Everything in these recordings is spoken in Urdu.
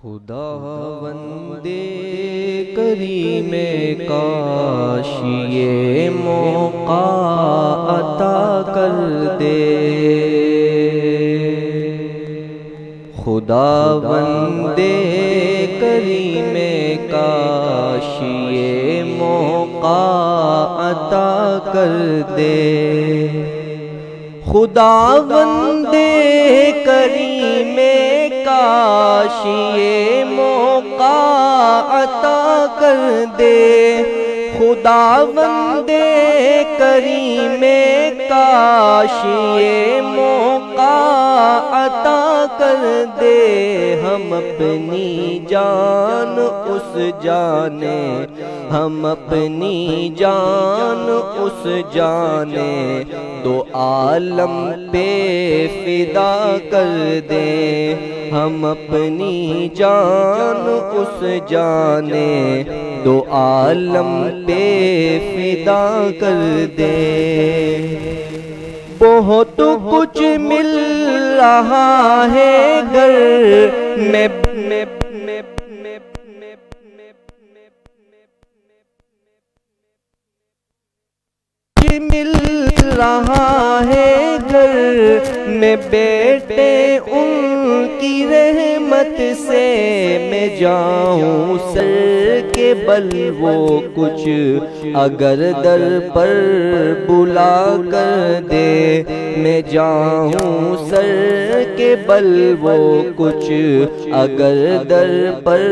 خداوندِ کریم کاش یہ موقع عطا کر دے، خداوندِ کریم کاش یہ موقع عطا کر دے، خداوندِ کریم کاش یہ موقع عطا کر دے، خداوندِ کریم کاش یہ موقع عطا کر دے، ہم اپنی جان اس جانے، ہم اپنی جان اس جانے دو عالم پہ فدا کر دیں، ہم اپنی جان اس جانے دو عالم پہ فدا کر دیں۔ بہت کچھ مل رہا ہے گھر میں، مل رہا ہے گھر میں بیٹے ان کی رحمت سے، میں جاؤں سر کے بل وہ کچھ اگر در پر بلا کر دے، میں جاؤں سر کے بل وہ کچھ اگر در پر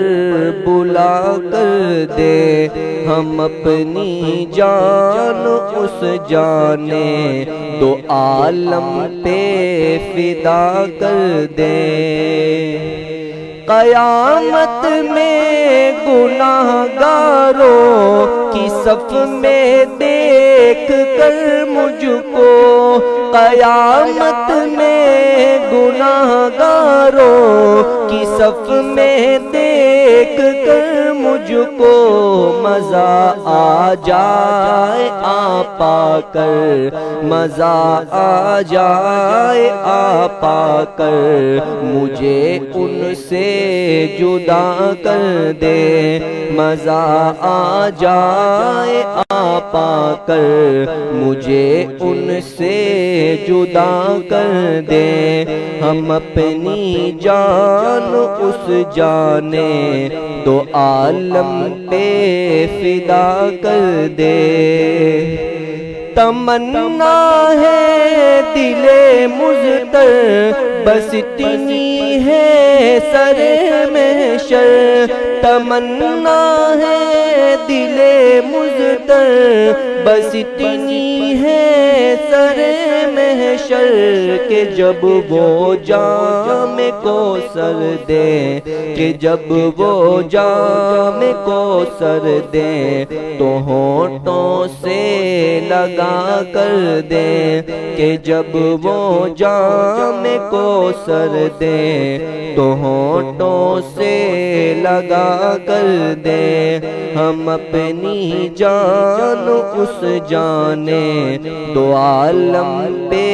بلا کر دے، ہم اپنی جان اس جانے دو عالم پہ فدا کر دیں۔ قیامت میں گناہ گاروں کی صف میں دیکھ کر مجھ کو، قیامت میں گناہ گاروں کی صف میں دیکھ کر مجھ کو مزہ آ جائے آ پا کر، مزہ آ جائے آ پا کر مجھے ان سے جدا کر دے، مزہ آ جائے آ پا کر مجھے ان سے جدا کر دے، ہم اپنی جان اس جانے دو عالم پہ فدا کر دے۔ تمنا ہے دل مضطر بس اتنی ہے سر محشر، تمنا ہے دل مضطر بس اتنی ہے سر محشر، کہ جب وہ جام کوثر دے، کہ جب وہ جام کوثر دے تو ہونٹوں سے لگا کر دے، کہ جب وہ جام کوثر دے تو ہونٹوں سے لگا کر دے، ہم اپنی جان اس جانے دو عالم پہ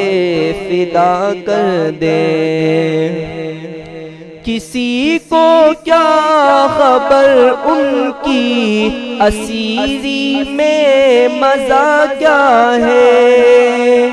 فدا کر دے۔ کسی کو کیا خبر ان کی اسیری میں مزہ کیا ہے،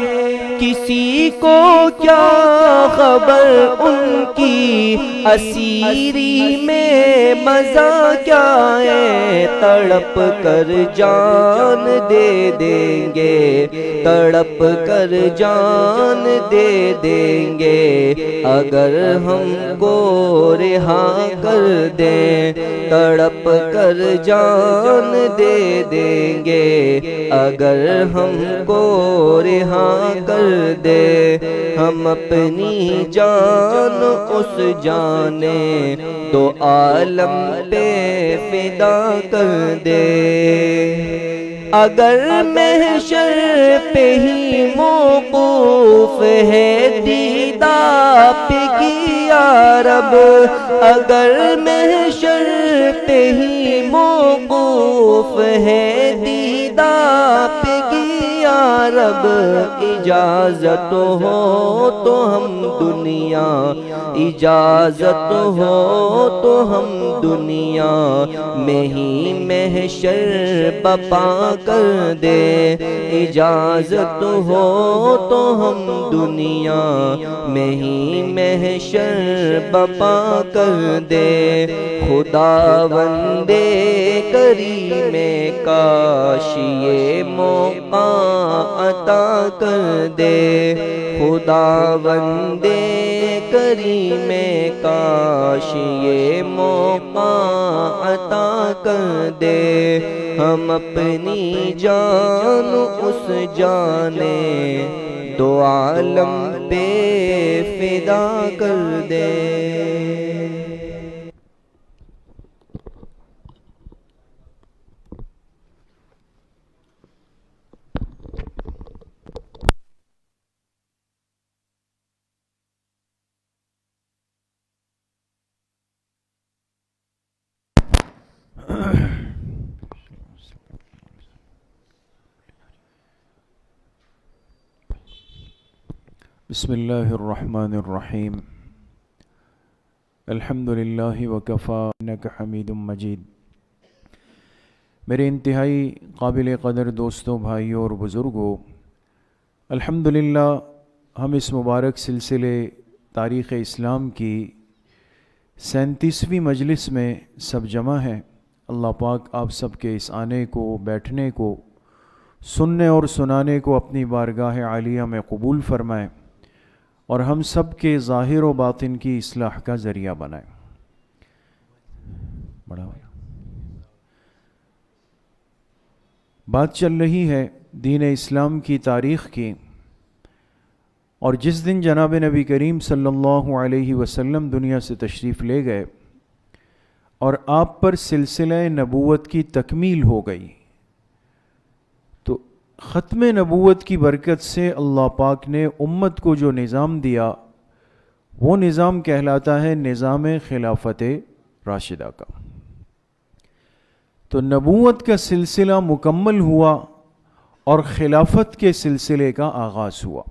کسی کو کیا خبر ان کی اسیری میں مزہ کیا ہے، تڑپ کر جان دے دیں گے، تڑپ کر جان دے دیں گے اگر ہم کو رہا کر دیں، تڑپ کر جان دے دیں گے اگر ہم کو رہا کر دے، ہم اپنی جان اس جانے دو عالم پہ فدا کر دے۔ اگر محشر پہ ہی موقوف ہے دیدہ آپ کی یا رب، اگر محشر پہ ہی موقوف ہے دیدہ آپ کی یا رب، اب اجازت ہو تو ہم دنیا، اجازت ہو تو ہم دنیا میں ہی محشر بپا کر دے، اجازت ہو تو ہم دنیا میں ہی محشر بپا کر دے۔ خداوندے کریم کاش یہ موقع عطا کر دے، خداوندے کریم کاش یہ موقع عطا کر دے، ہم اپنی جان اس جانے دو عالم پہ فدا کر دے۔ بسم اللہ الرحمن الرحیم، الحمدللہ وکفا انک حمید مجید۔ میرے انتہائی قابل قدر دوستوں، بھائیوں اور بزرگوں، الحمدللہ ہم اس مبارک سلسلے تاریخ اسلام کی 37ویں مجلس میں سب جمع ہیں۔ اللہ پاک آپ سب کے اس آنے کو، بیٹھنے کو، سننے اور سنانے کو اپنی بارگاہ عالیہ میں قبول فرمائے اور ہم سب کے ظاہر و باطن کی اصلاح کا ذریعہ بنائے۔ بات چل رہی ہے دین اسلام کی تاریخ کی، اور جس دن جناب نبی کریم صلی اللہ علیہ وسلم دنیا سے تشریف لے گئے اور آپ پر سلسلہ نبوت کی تکمیل ہو گئی، تو ختم نبوت کی برکت سے اللہ پاک نے امت کو جو نظام دیا، وہ نظام کہلاتا ہے نظام خلافت راشدہ کا۔ تو نبوت کا سلسلہ مکمل ہوا اور خلافت کے سلسلے کا آغاز ہوا۔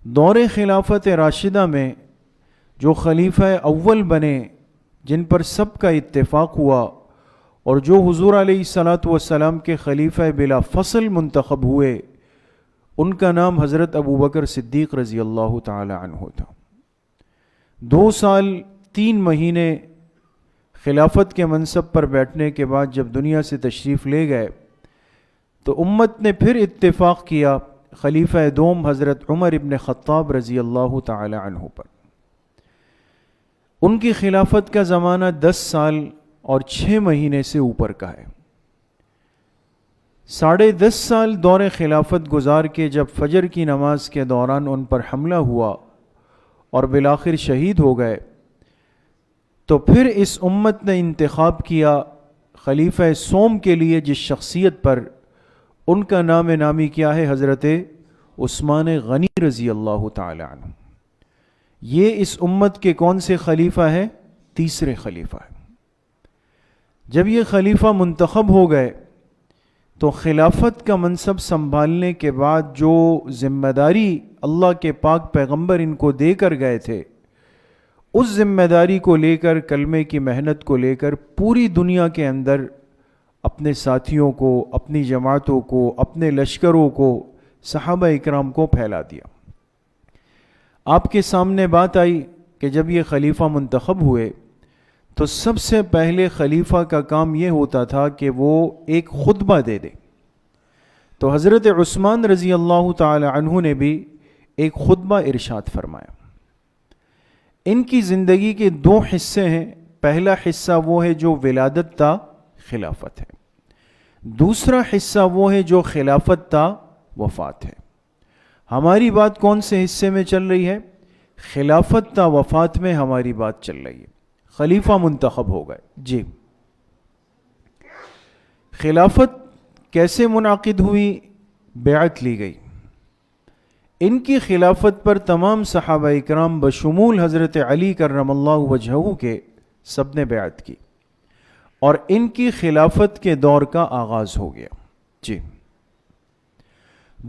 دور خلافت راشدہ میں جو خلیفہ اول بنے، جن پر سب کا اتفاق ہوا اور جو حضور علیہ السلام کے خلیفہ بلا فصل منتخب ہوئے، ان کا نام حضرت ابوبکر صدیق رضی اللہ تعالی عنہ تھا۔ 2 سال 3 مہینے خلافت کے منصب پر بیٹھنے کے بعد جب دنیا سے تشریف لے گئے، تو امت نے پھر اتفاق کیا خلیفہ دوم حضرت عمر ابن خطاب رضی اللہ تعالی عنہ پر۔ ان کی خلافت کا زمانہ 10 سال اور 6 مہینے سے اوپر کا ہے۔ 10.5 سال دور خلافت گزار کے جب فجر کی نماز کے دوران ان پر حملہ ہوا اور بالآخر شہید ہو گئے، تو پھر اس امت نے انتخاب کیا خلیفہ سوم کے لیے، جس شخصیت پر ان کا نام نامی کیا ہے حضرت عثمان غنی رضی اللہ تعالی عنہ۔ یہ اس امت کے کون سے خلیفہ ہیں؟ تیسرے خلیفہ ہیں۔ جب یہ خلیفہ منتخب ہو گئے تو خلافت کا منصب سنبھالنے کے بعد جو ذمہ داری اللہ کے پاک پیغمبر ان کو دے کر گئے تھے، اس ذمہ داری کو لے کر، کلمے کی محنت کو لے کر پوری دنیا کے اندر اپنے ساتھیوں کو، اپنی جماعتوں کو، اپنے لشکروں کو، صحابہ اکرام کو پھیلا دیا۔ آپ کے سامنے بات آئی کہ جب یہ خلیفہ منتخب ہوئے تو سب سے پہلے خلیفہ کا کام یہ ہوتا تھا کہ وہ ایک خطبہ دے دے۔ تو حضرت عثمان رضی اللہ تعالی عنہ نے بھی ایک خطبہ ارشاد فرمایا۔ ان کی زندگی کے 2 حصے ہیں۔ پہلا حصہ وہ ہے جو ولادت تا خلافت ہے، دوسرا حصہ وہ ہے جو خلافت تا وفات ہے۔ ہماری بات کون سے حصے میں چل رہی ہے؟ خلافت تا وفات میں ہماری بات چل رہی ہے۔ خلیفہ منتخب ہو گئے جی۔ خلافت کیسے منعقد ہوئی؟ بیعت لی گئی۔ ان کی خلافت پر تمام صحابہ اکرام بشمول حضرت علی کرم اللہ وجہہ کے سب نے بیعت کی، اور ان کی خلافت کے دور کا آغاز ہو گیا جی۔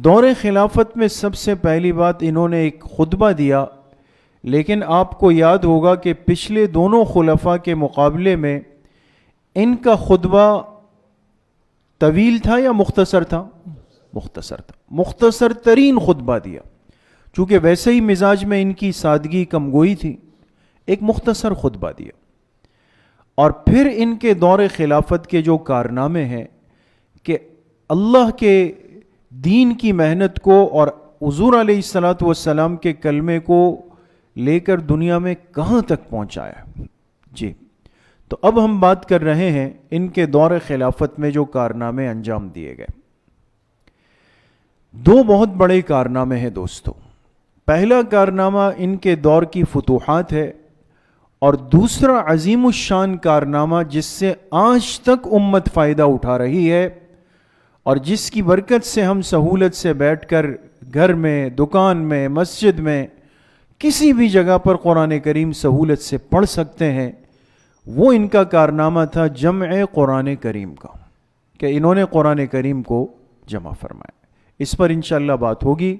دور خلافت میں سب سے پہلی بات انہوں نے ایک خطبہ دیا، لیکن آپ کو یاد ہوگا کہ پچھلے دونوں خلفاء کے مقابلے میں ان کا خطبہ طویل تھا یا مختصر تھا؟ مختصر تھا، مختصر ترین خطبہ دیا، چونکہ ویسے ہی مزاج میں ان کی سادگی کم گوئی تھی، ایک مختصر خطبہ دیا۔ اور پھر ان کے دور خلافت کے جو کارنامے ہیں کہ اللہ کے دین کی محنت کو اور حضور علیہ الصلوۃ والسلام کے کلمے کو لے کر دنیا میں کہاں تک پہنچایا۔ جی، تو اب ہم بات کر رہے ہیں ان کے دور خلافت میں جو کارنامے انجام دیے گئے۔ دو بہت بڑے کارنامے ہیں دوستو۔ پہلا کارنامہ ان کے دور کی فتوحات ہے، اور دوسرا عظیم الشان کارنامہ جس سے آج تک امت فائدہ اٹھا رہی ہے، اور جس کی برکت سے ہم سہولت سے بیٹھ کر گھر میں، دکان میں، مسجد میں، کسی بھی جگہ پر قرآن کریم سہولت سے پڑھ سکتے ہیں، وہ ان کا کارنامہ تھا جمع قرآن کریم کا، کہ انہوں نے قرآن کریم کو جمع فرمایا۔ اس پر انشاءاللہ بات ہوگی۔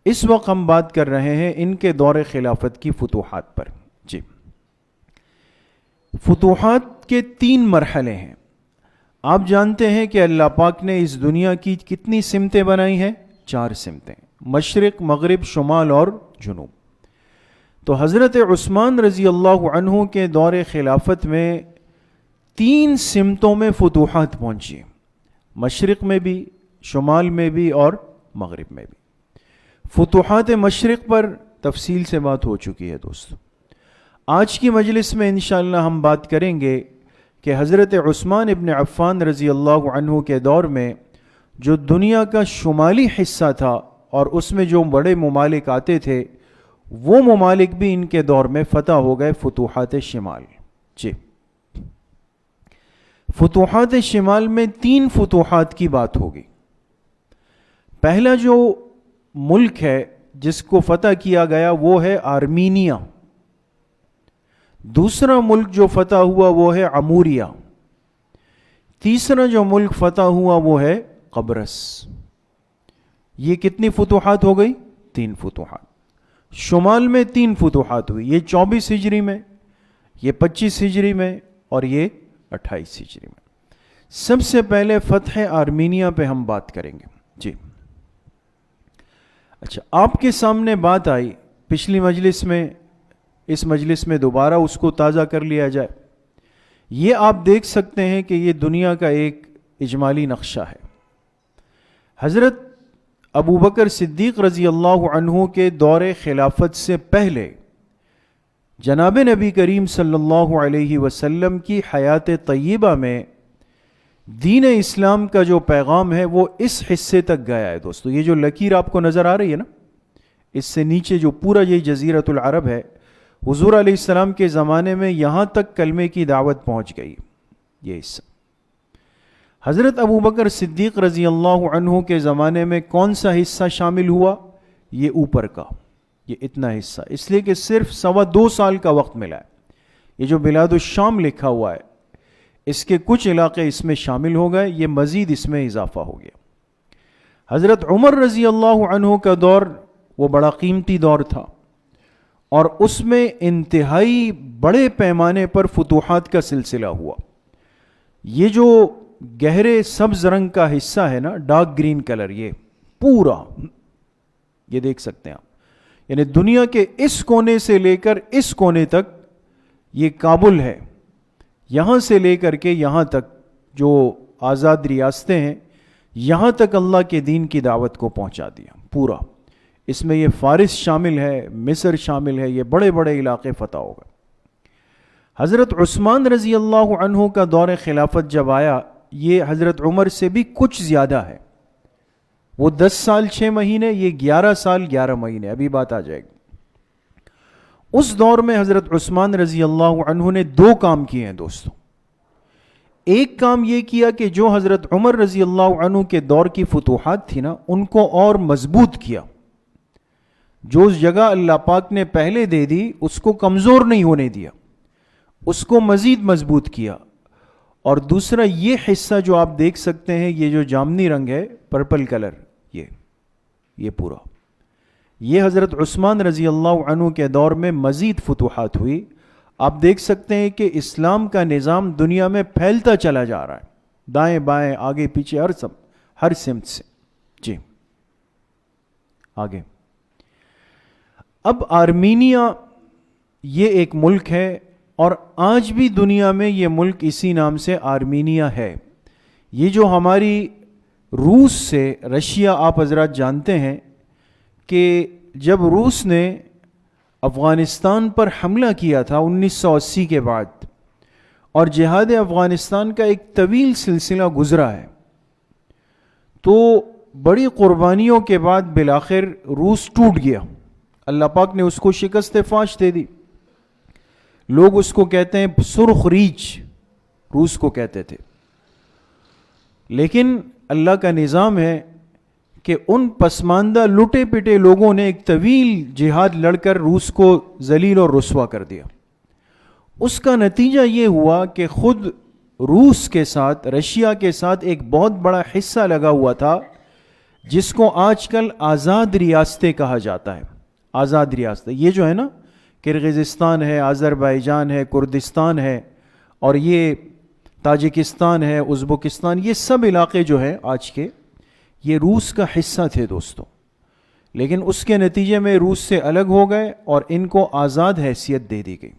اس وقت ہم بات کر رہے ہیں ان کے دور خلافت کی فتوحات پر۔ جی، فتوحات کے 3 مرحلے ہیں۔ آپ جانتے ہیں کہ اللہ پاک نے اس دنیا کی کتنی سمتیں بنائی ہیں؟ 4 سمتیں، مشرق، مغرب، شمال اور جنوب۔ تو حضرت عثمان رضی اللہ عنہ کے دور خلافت میں 3 سمتوں میں فتوحات پہنچی، مشرق میں بھی، شمال میں بھی اور مغرب میں بھی۔ فتوحات مشرق پر تفصیل سے بات ہو چکی ہے دوستو۔ آج کی مجلس میں انشاءاللہ ہم بات کریں گے کہ حضرت عثمان ابن عفان رضی اللہ عنہ کے دور میں جو دنیا کا شمالی حصہ تھا اور اس میں جو بڑے ممالک آتے تھے، وہ ممالک بھی ان کے دور میں فتح ہو گئے، فتوحات شمال۔ جی، فتوحات شمال میں 3 فتوحات کی بات ہوگی۔ پہلا جو ملک ہے جس کو فتح کیا گیا وہ ہے آرمینیا۔ دوسرا ملک جو فتح ہوا وہ ہے عموریہ۔ تیسرا جو ملک فتح ہوا وہ ہے قبرص۔ یہ کتنی فتوحات ہو گئی؟ 3 فتوحات۔ شمال میں 3 فتوحات ہوئی، یہ 24 ہجری میں، یہ 25 ہجری میں اور یہ 28 ہجری میں۔ سب سے پہلے فتح آرمینیا پہ ہم بات کریں گے۔ جی، اچھا، آپ کے سامنے بات آئی پچھلی مجلس میں، اس مجلس میں دوبارہ اس کو تازہ کر لیا جائے۔ یہ آپ دیکھ سکتے ہیں کہ یہ دنیا کا ایک اجمالی نقشہ ہے۔ حضرت ابو بکر صدیق رضی اللہ عنہ کے دور خلافت سے پہلے جناب نبی کریم صلی اللہ علیہ وسلم کی حیات طیبہ میں دین اسلام کا جو پیغام ہے وہ اس حصے تک گیا ہے دوستو۔ یہ جو لکیر آپ کو نظر آ رہی ہے نا، اس سے نیچے جو پورا یہ جزیرۃ العرب ہے، حضور علیہ السلام کے زمانے میں یہاں تک کلمے کی دعوت پہنچ گئی، یہ حصہ۔ حضرت ابو بکر صدیق رضی اللہ عنہ کے زمانے میں کون سا حصہ شامل ہوا؟ یہ اوپر کا، یہ اتنا حصہ، اس لیے کہ صرف 2.25 سال کا وقت ملا ہے۔ یہ جو بلاد الشام لکھا ہوا ہے، اس کے کچھ علاقے اس میں شامل ہو گئے، یہ مزید اس میں اضافہ ہو گیا۔ حضرت عمر رضی اللہ عنہ کا دور وہ بڑا قیمتی دور تھا، اور اس میں انتہائی بڑے پیمانے پر فتوحات کا سلسلہ ہوا۔ یہ جو گہرے سبز رنگ کا حصہ ہے نا، ڈارک گرین کلر، یہ پورا، یہ دیکھ سکتے ہیں آپ، یعنی دنیا کے اس کونے سے لے کر اس کونے تک یہ کابل ہے، یہاں سے لے کر کے یہاں تک جو آزاد ریاستیں ہیں، یہاں تک اللہ کے دین کی دعوت کو پہنچا دیا پورا۔ اس میں یہ فارس شامل ہے، مصر شامل ہے، یہ بڑے بڑے علاقے فتح ہو گئے۔ حضرت عثمان رضی اللہ عنہ کا دور خلافت جب آیا، یہ حضرت عمر سے بھی کچھ زیادہ ہے، وہ 10 سال 6 مہینے، یہ 11 سال 11 مہینے، ابھی بات آ جائے گی۔ اس دور میں حضرت عثمان رضی اللہ عنہ نے 2 کام کیے ہیں دوستو۔ ایک کام یہ کیا کہ جو حضرت عمر رضی اللہ عنہ کے دور کی فتوحات تھی نا، ان کو اور مضبوط کیا۔ جو اس جگہ اللہ پاک نے پہلے دے دی اس کو کمزور نہیں ہونے دیا، اس کو مزید مضبوط کیا۔ اور دوسرا یہ حصہ جو آپ دیکھ سکتے ہیں، یہ جو جامنی رنگ ہے، پرپل کلر، یہ پورا. یہ حضرت عثمان رضی اللہ عنہ کے دور میں مزید فتوحات ہوئی. آپ دیکھ سکتے ہیں کہ اسلام کا نظام دنیا میں پھیلتا چلا جا رہا ہے, دائیں بائیں آگے پیچھے ہر سمت سے. جی آگے. اب آرمینیا یہ ایک ملک ہے اور آج بھی دنیا میں یہ ملک اسی نام سے آرمینیا ہے. یہ جو ہماری روس سے رشیا, آپ حضرات جانتے ہیں کہ جب روس نے افغانستان پر حملہ کیا تھا 1980 کے بعد, اور جہاد افغانستان کا ایک طویل سلسلہ گزرا ہے, تو بڑی قربانیوں کے بعد بالآخر روس ٹوٹ گیا. اللہ پاک نے اس کو شکست فاش دے دی. لوگ اس کو کہتے ہیں سرخ ریچھ, روس کو کہتے تھے. لیکن اللہ کا نظام ہے کہ ان پسماندہ لٹے پٹے لوگوں نے ایک طویل جہاد لڑ کر روس کو ذلیل اور رسوا کر دیا. اس کا نتیجہ یہ ہوا کہ خود روس کے ساتھ, رشیا کے ساتھ ایک بہت بڑا حصہ لگا ہوا تھا جس کو آج کل آزاد ریاستیں کہا جاتا ہے. آزاد ریاستیں یہ جو ہے نا, کرغزستان ہے, آذربائیجان ہے, کردستان ہے, اور یہ تاجکستان ہے, ازبکستان, یہ سب علاقے جو ہیں آج کے, یہ روس کا حصہ تھے دوستوں. لیکن اس کے نتیجے میں روس سے الگ ہو گئے اور ان کو آزاد حیثیت دے دی گئی.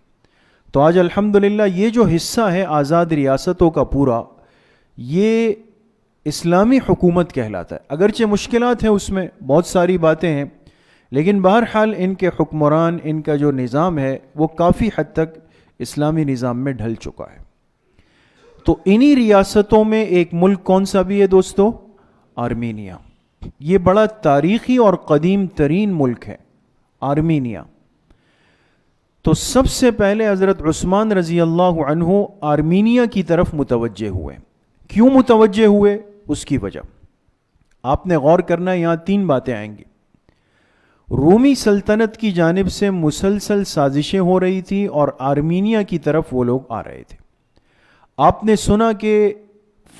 تو آج الحمدللہ یہ جو حصہ ہے آزاد ریاستوں کا پورا, یہ اسلامی حکومت کہلاتا ہے. اگرچہ مشکلات ہیں اس میں, بہت ساری باتیں ہیں, لیکن بہرحال ان کے حکمران, ان کا جو نظام ہے وہ کافی حد تک اسلامی نظام میں ڈھل چکا ہے. تو انہی ریاستوں میں ایک ملک کون سا بھی ہے دوستو؟ آرمینیا. یہ بڑا تاریخی اور قدیم ترین ملک ہے آرمینیا. تو سب سے پہلے حضرت عثمان رضی اللہ عنہ آرمینیا کی طرف متوجہ ہوئے. کیوں متوجہ ہوئے؟ اس کی وجہ آپ نے غور کرنا ہے. یہاں 3 باتیں آئیں گی. رومی سلطنت کی جانب سے مسلسل سازشیں ہو رہی تھی اور آرمینیا کی طرف وہ لوگ آ رہے تھے. آپ نے سنا کہ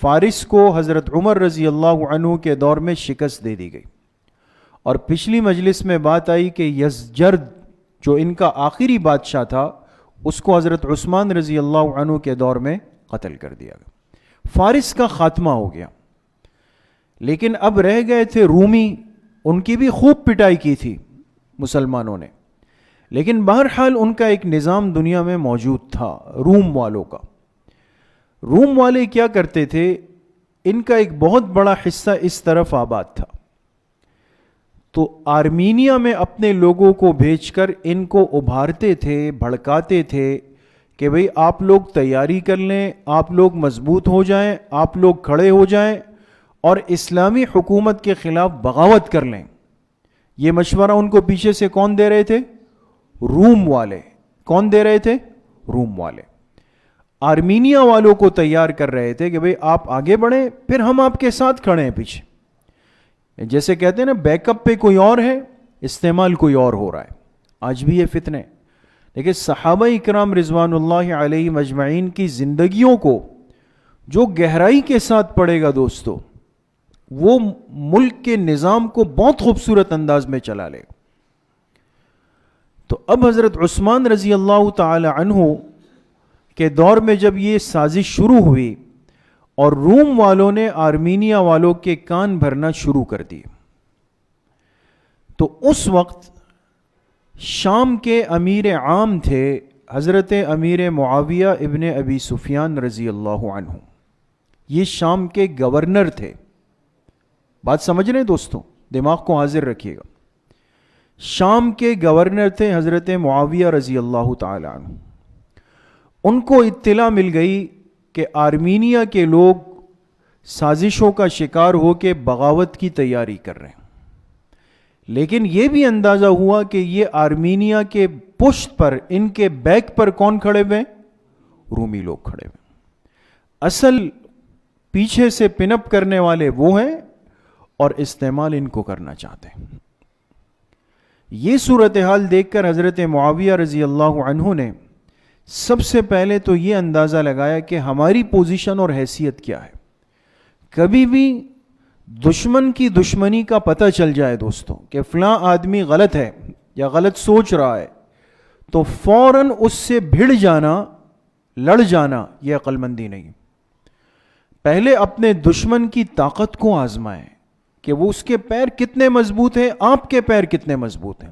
فارس کو حضرت عمر رضی اللہ عنہ کے دور میں شکست دے دی گئی, اور پچھلی مجلس میں بات آئی کہ یزجرد جو ان کا آخری بادشاہ تھا اس کو حضرت عثمان رضی اللہ عنہ کے دور میں قتل کر دیا گیا. فارس کا خاتمہ ہو گیا. لیکن اب رہ گئے تھے رومی, ان کی بھی خوب پٹائی کی تھی مسلمانوں نے, لیکن بہرحال ان کا ایک نظام دنیا میں موجود تھا روم والوں کا. روم والے کیا کرتے تھے, ان کا ایک بہت بڑا حصہ اس طرف آباد تھا, تو آرمینیا میں اپنے لوگوں کو بھیج کر ان کو ابھارتے تھے, بھڑکاتے تھے کہ بھئی آپ لوگ تیاری کر لیں, آپ لوگ مضبوط ہو جائیں, آپ لوگ کھڑے ہو جائیں اور اسلامی حکومت کے خلاف بغاوت کر لیں. یہ مشورہ ان کو پیچھے سے کون دے رہے تھے؟ روم والے. کون دے رہے تھے؟ روم والے. آرمینیا والوں کو تیار کر رہے تھے کہ بھئی آپ آگے بڑھیں, پھر ہم آپ کے ساتھ کھڑے ہیں پیچھے. جیسے کہتے ہیں نا, بیک اپ پہ کوئی اور ہے, استعمال کوئی اور ہو رہا ہے. آج بھی یہ فتنے. لیکن صحابہ اکرام رضوان اللہ علیہم اجمعین کی زندگیوں کو جو گہرائی کے ساتھ پڑھے گا دوستو, وہ ملک کے نظام کو بہت خوبصورت انداز میں چلا لے. تو اب حضرت عثمان رضی اللہ تعالی عنہ کے دور میں جب یہ سازش شروع ہوئی اور روم والوں نے آرمینیا والوں کے کان بھرنا شروع کر دیے, تو اس وقت شام کے امیر عام تھے حضرت امیر معاویہ ابن ابی سفیان رضی اللہ عنہ. یہ شام کے گورنر تھے. بات سمجھ رہے ہیں دوستوں, دماغ کو حاضر رکھیے گا. شام کے گورنر تھے حضرت معاویہ رضی اللہ تعالی عنہ. ان کو اطلاع مل گئی کہ آرمینیا کے لوگ سازشوں کا شکار ہو کے بغاوت کی تیاری کر رہے ہیں. لیکن یہ بھی اندازہ ہوا کہ یہ آرمینیا کے پشت پر, ان کے بیک پر کون کھڑے ہوئے؟ رومی لوگ کھڑے ہوئے. اصل پیچھے سے پن اپ کرنے والے وہ ہیں اور استعمال ان کو کرنا چاہتے ہیں. یہ صورتحال دیکھ کر حضرت معاویہ رضی اللہ عنہ نے سب سے پہلے تو یہ اندازہ لگایا کہ ہماری پوزیشن اور حیثیت کیا ہے. کبھی بھی دشمن کی دشمنی کا پتہ چل جائے دوستوں کہ فلاں آدمی غلط ہے یا غلط سوچ رہا ہے تو فوراً اس سے بھڑ جانا، لڑ جانا، یہ عقل مندی نہیں۔ پہلے اپنے دشمن کی طاقت کو آزمائیں کہ وہ اس کے پیر کتنے مضبوط ہیں، آپ کے پیر کتنے مضبوط ہیں۔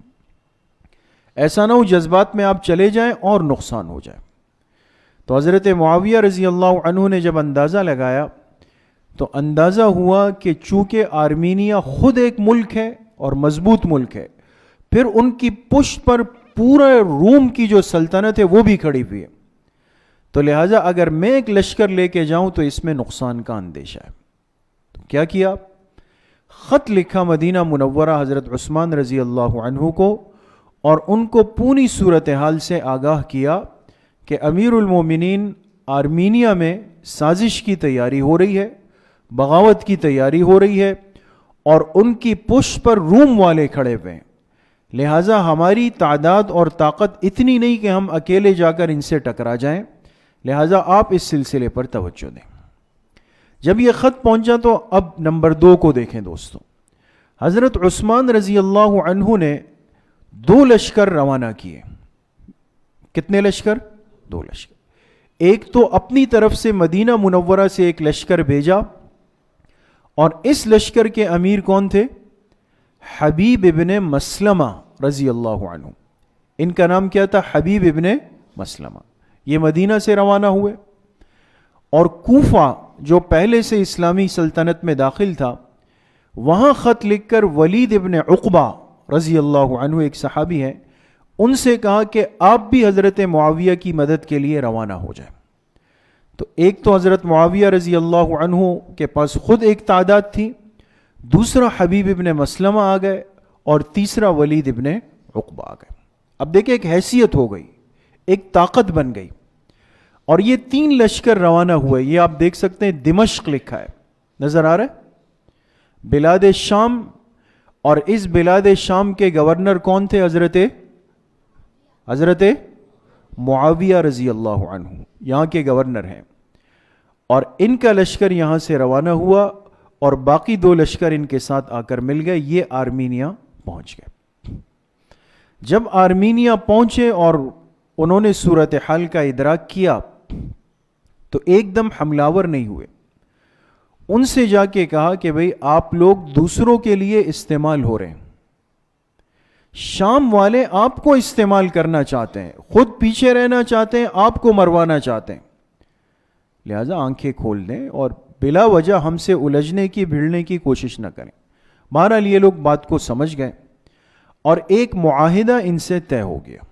ایسا نہ ہو جذبات میں آپ چلے جائیں اور نقصان ہو جائے۔ تو حضرت معاویہ رضی اللہ عنہ نے جب اندازہ لگایا تو اندازہ ہوا کہ چونکہ آرمینیا خود ایک ملک ہے اور مضبوط ملک ہے، پھر ان کی پشت پر پورا روم کی جو سلطنت ہے وہ بھی کھڑی ہوئی ہے، تو لہٰذا اگر میں ایک لشکر لے کے جاؤں تو اس میں نقصان کا اندیشہ ہے۔ تو کیا کیا؟ خط لکھا مدینہ منورہ حضرت عثمان رضی اللہ عنہ کو، اور ان کو پوری صورتحال سے آگاہ کیا کہ امیر المومنین آرمینیا میں سازش کی تیاری ہو رہی ہے، بغاوت کی تیاری ہو رہی ہے، اور ان کی پشت پر روم والے کھڑے ہوئے ہیں، لہٰذا ہماری تعداد اور طاقت اتنی نہیں کہ ہم اکیلے جا کر ان سے ٹکرا جائیں، لہٰذا آپ اس سلسلے پر توجہ دیں۔ جب یہ خط پہنچا تو اب نمبر 2 کو دیکھیں دوستوں۔ حضرت عثمان رضی اللہ عنہ نے 2 لشکر روانہ کیے۔ کتنے لشکر؟ 2 لشکر۔ ایک تو اپنی طرف سے مدینہ منورہ سے ایک لشکر بھیجا، اور اس لشکر کے امیر کون تھے؟ حبیب ابن مسلمہ رضی اللہ عنہ۔ ان کا نام کیا تھا؟ حبیب ابن مسلمہ۔ یہ مدینہ سے روانہ ہوئے، اور کوفہ جو پہلے سے اسلامی سلطنت میں داخل تھا وہاں خط لکھ کر ولید ابن عقبہ رضی اللہ عنہ ایک صحابی ہیں، ان سے کہا کہ آپ بھی حضرت معاویہ کی مدد کے لیے روانہ ہو جائیں۔ تو ایک تو حضرت معاویہ رضی اللہ عنہ کے پاس خود ایک تعداد تھی، دوسرا حبیب ابن مسلمہ آ گئے، اور تیسرا ولید ابن عقبہ آ گئے۔ اب دیکھیں ایک حیثیت ہو گئی، ایک طاقت بن گئی، اور یہ 3 لشکر روانہ ہوئے۔ یہ آپ دیکھ سکتے ہیں دمشق لکھا ہے، نظر آ رہا ہے؟ بلاد شام، اور اس بلاد شام کے گورنر کون تھے؟ حضرت معاویہ رضی اللہ عنہ یہاں کے گورنر ہیں، اور ان کا لشکر یہاں سے روانہ ہوا، اور باقی 2 لشکر ان کے ساتھ آ کر مل گئے، یہ آرمینیا پہنچ گئے۔ جب آرمینیا پہنچے اور انہوں نے صورتحال کا ادراک کیا تو ایک دم حملہ نہیں ہوئے، ان سے جا کے کہا کہ بھئی آپ لوگ دوسروں کے لیے استعمال ہو رہے ہیں، شام والے آپ کو استعمال کرنا چاہتے ہیں، خود پیچھے رہنا چاہتے ہیں، آپ کو مروانا چاہتے ہیں، لہذا آنکھیں کھول دیں اور بلا وجہ ہم سے الجھنے کی بھیڑنے کی کوشش نہ کریں۔ بہرحال یہ لوگ بات کو سمجھ گئے، اور ایک معاہدہ ان سے طے ہو گیا۔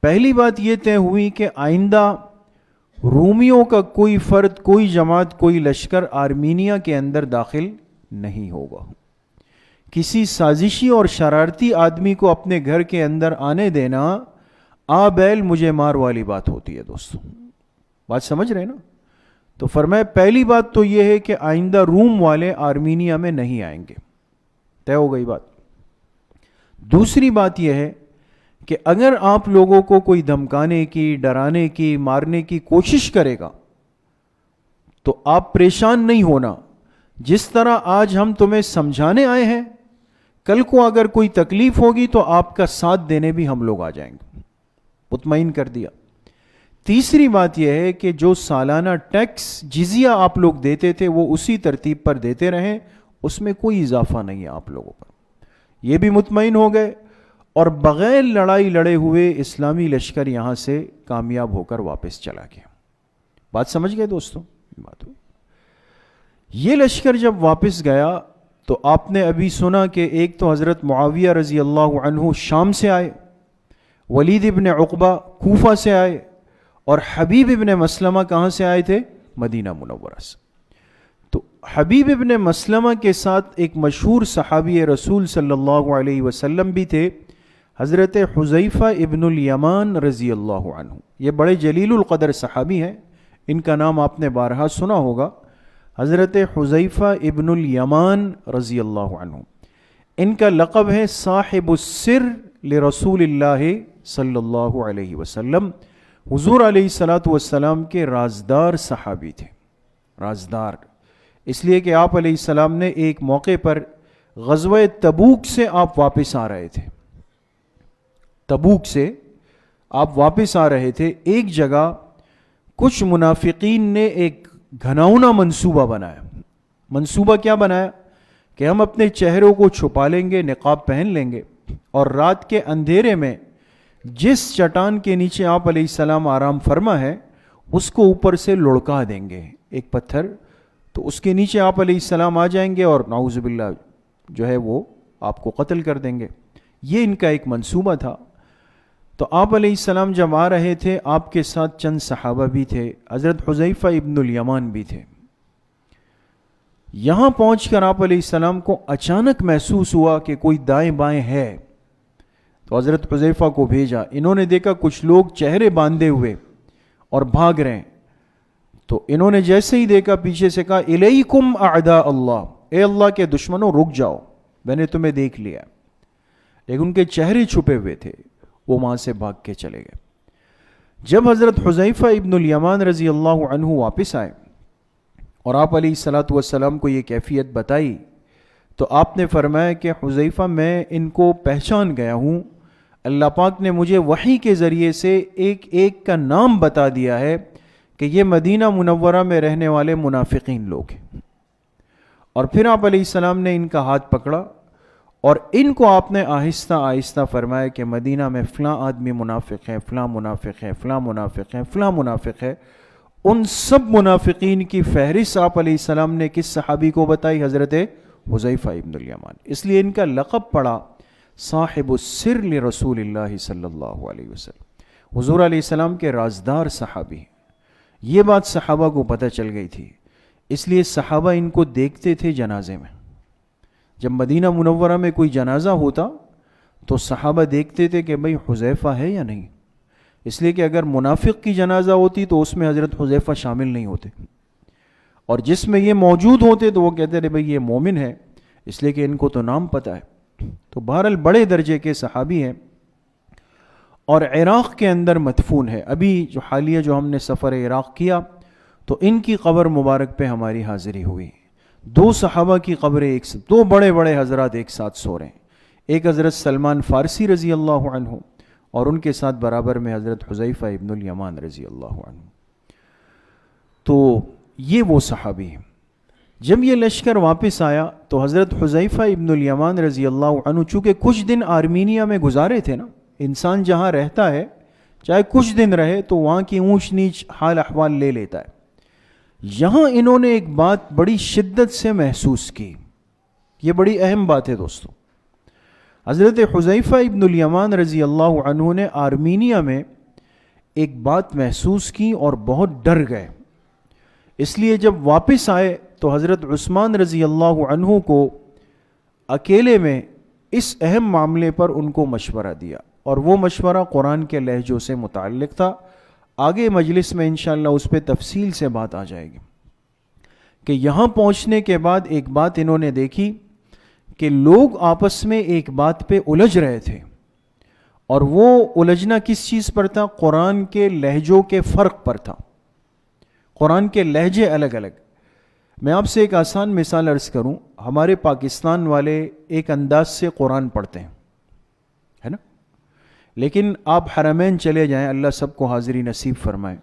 پہلی بات یہ طے ہوئی کہ آئندہ رومیوں کا کوئی فرد، کوئی جماعت، کوئی لشکر آرمینیا کے اندر داخل نہیں ہوگا۔ کسی سازشی اور شرارتی آدمی کو اپنے گھر کے اندر آنے دینا آ بیل مجھے مار والی بات ہوتی ہے دوستوں، بات سمجھ رہے نا؟ تو فرمایا پہلی بات تو یہ ہے کہ آئندہ روم والے آرمینیا میں نہیں آئیں گے، طے ہو گئی بات۔ دوسری بات یہ ہے کہ اگر آپ لوگوں کو کوئی دھمکانے کی، ڈرانے کی، مارنے کی کوشش کرے گا تو آپ پریشان نہیں ہونا، جس طرح آج ہم تمہیں سمجھانے آئے ہیں، کل کو اگر کوئی تکلیف ہوگی تو آپ کا ساتھ دینے بھی ہم لوگ آ جائیں گے، مطمئن کر دیا۔ تیسری بات یہ ہے کہ جو سالانہ ٹیکس جزیہ آپ لوگ دیتے تھے وہ اسی ترتیب پر دیتے رہیں، اس میں کوئی اضافہ نہیں ہے آپ لوگوں پر، یہ بھی مطمئن ہو گئے، اور بغیر لڑائی لڑے ہوئے اسلامی لشکر یہاں سے کامیاب ہو کر واپس چلا گیا۔ بات سمجھ گئے دوستوں؟ بات ہوئی۔ یہ لشکر جب واپس گیا تو آپ نے ابھی سنا کہ ایک تو حضرت معاویہ رضی اللہ عنہ شام سے آئے، ولید ابن عقبہ کوفہ سے آئے، اور حبیب ابن مسلمہ کہاں سے آئے تھے؟ مدینہ منورہ سے۔ تو حبیب ابن مسلمہ کے ساتھ ایک مشہور صحابی رسول صلی اللہ علیہ وسلم بھی تھے، حضرت حذیفہ ابن الیمان رضی اللہ عنہ۔ یہ بڑے جلیل القدر صحابی ہیں، ان کا نام آپ نے بارہا سنا ہوگا، حضرت حذیفہ ابن الیمان رضی اللہ عنہ۔ ان کا لقب ہے صاحب السر لرسول اللہ صلی اللہ علیہ وسلم، حضور علیہ الصلوۃ والسلام کے رازدار صحابی تھے، رازدار۔ اس لیے کہ آپ علیہ السلام نے ایک موقع پر غزوہ تبوک سے آپ واپس آ رہے تھے، تبوک سے آپ واپس آ رہے تھے، ایک جگہ کچھ منافقین نے ایک گھناؤنا منصوبہ بنایا۔ منصوبہ کیا بنایا؟ کہ ہم اپنے چہروں کو چھپا لیں گے، نقاب پہن لیں گے، اور رات کے اندھیرے میں جس چٹان کے نیچے آپ علیہ السلام آرام فرما ہے اس کو اوپر سے لڑکا دیں گے ایک پتھر، تو اس کے نیچے آپ علیہ السلام آ جائیں گے اور نعوذ باللہ جو ہے وہ آپ کو قتل کر دیں گے۔ یہ ان کا ایک منصوبہ تھا۔ تو آپ علیہ السلام جب آ رہے تھے، آپ کے ساتھ چند صحابہ بھی تھے، حضرت حذیفہ ابن الیمان بھی تھے۔ یہاں پہنچ کر آپ علیہ السلام کو اچانک محسوس ہوا کہ کوئی دائیں بائیں ہے، تو حضرت حذیفہ کو بھیجا۔ انہوں نے دیکھا کچھ لوگ چہرے باندھے ہوئے اور بھاگ رہے ہیں، تو انہوں نے جیسے ہی دیکھا پیچھے سے کہا الیکم اعداء اللہ، اے اللہ کے دشمنوں رک جاؤ، میں نے تمہیں دیکھ لیا۔ لیکن ان کے چہرے چھپے ہوئے تھے، وہ وہاں سے بھاگ کے چلے گئے۔ جب حضرت حذیفہ ابن الیمان رضی اللہ عنہ واپس آئے اور آپ علیہ الصلاۃ والسلام کو یہ کیفیت بتائی، تو آپ نے فرمایا کہ حذیفہ میں ان کو پہچان گیا ہوں، اللہ پاک نے مجھے وحی کے ذریعے سے ایک ایک کا نام بتا دیا ہے کہ یہ مدینہ منورہ میں رہنے والے منافقین لوگ ہیں۔ اور پھر آپ علیہ السلام نے ان کا ہاتھ پکڑا اور ان کو آپ نے آہستہ آہستہ فرمایا کہ مدینہ میں فلاں آدمی منافق ہے، فلاں منافق ہے، فلاں منافق ہے، فلاں منافق ہے۔ ان سب منافقین کی فہرست آپ علیہ السلام نے کس صحابی کو بتائی؟ حضرت حذیفہ ابن الیمان۔ اس لیے ان کا لقب پڑا صاحب السر لرسول اللہ صلی اللہ علیہ وسلم، حضور علیہ السلام کے رازدار صحابی ہیں۔ یہ بات صحابہ کو پتہ چل گئی تھی، اس لیے صحابہ ان کو دیکھتے تھے جنازے میں۔ جب مدینہ منورہ میں کوئی جنازہ ہوتا تو صحابہ دیکھتے تھے کہ بھئی حذیفہ ہے یا نہیں، اس لیے کہ اگر منافق کی جنازہ ہوتی تو اس میں حضرت حذیفہ شامل نہیں ہوتے، اور جس میں یہ موجود ہوتے تو وہ کہتے تھے بھئی یہ مومن ہے، اس لیے کہ ان کو تو نام پتہ ہے۔ تو بہرحال بڑے درجے کے صحابی ہیں، اور عراق کے اندر مدفون ہے۔ ابھی جو حالیہ جو ہم نے سفر عراق کیا تو ان کی قبر مبارک پہ ہماری حاضری ہوئی۔ دو صحابہ کی قبریں دو بڑے بڑے حضرات ایک ساتھ سو رہے ہیں، ایک حضرت سلمان فارسی رضی اللہ عنہ اور ان کے ساتھ برابر میں حضرت حذیفہ ابن الیمان رضی اللہ عنہ۔ تو یہ وہ صحابی ہیں۔ جب یہ لشکر واپس آیا تو حضرت حذیفہ ابن الیمان رضی اللہ عنہ چونکہ کچھ دن آرمینیا میں گزارے تھے نا، انسان جہاں رہتا ہے چاہے کچھ دن رہے تو وہاں کی اونچ نیچ حال احوال لے لیتا ہے۔ یہاں انہوں نے ایک بات بڑی شدت سے محسوس کی، یہ بڑی اہم بات ہے دوستو۔ حضرت حذیفہ ابن الیمان رضی اللہ عنہ نے آرمینیا میں ایک بات محسوس کی اور بہت ڈر گئے، اس لیے جب واپس آئے تو حضرت عثمان رضی اللہ عنہ کو اکیلے میں اس اہم معاملے پر ان کو مشورہ دیا، اور وہ مشورہ قرآن کے لہجوں سے متعلق تھا۔ آگے مجلس میں انشاءاللہ اس پہ تفصیل سے بات آ جائے گی کہ یہاں پہنچنے کے بعد ایک بات انہوں نے دیکھی کہ لوگ آپس میں ایک بات پہ الجھ رہے تھے، اور وہ الجھنا کس چیز پر تھا؟ قرآن کے لہجوں کے فرق پر تھا۔ قرآن کے لہجے الگ الگ۔ میں آپ سے ایک آسان مثال عرض کروں، ہمارے پاکستان والے ایک انداز سے قرآن پڑھتے ہیں، ہے نا؟ لیکن آپ حرمین چلے جائیں، اللہ سب کو حاضری نصیب فرمائے،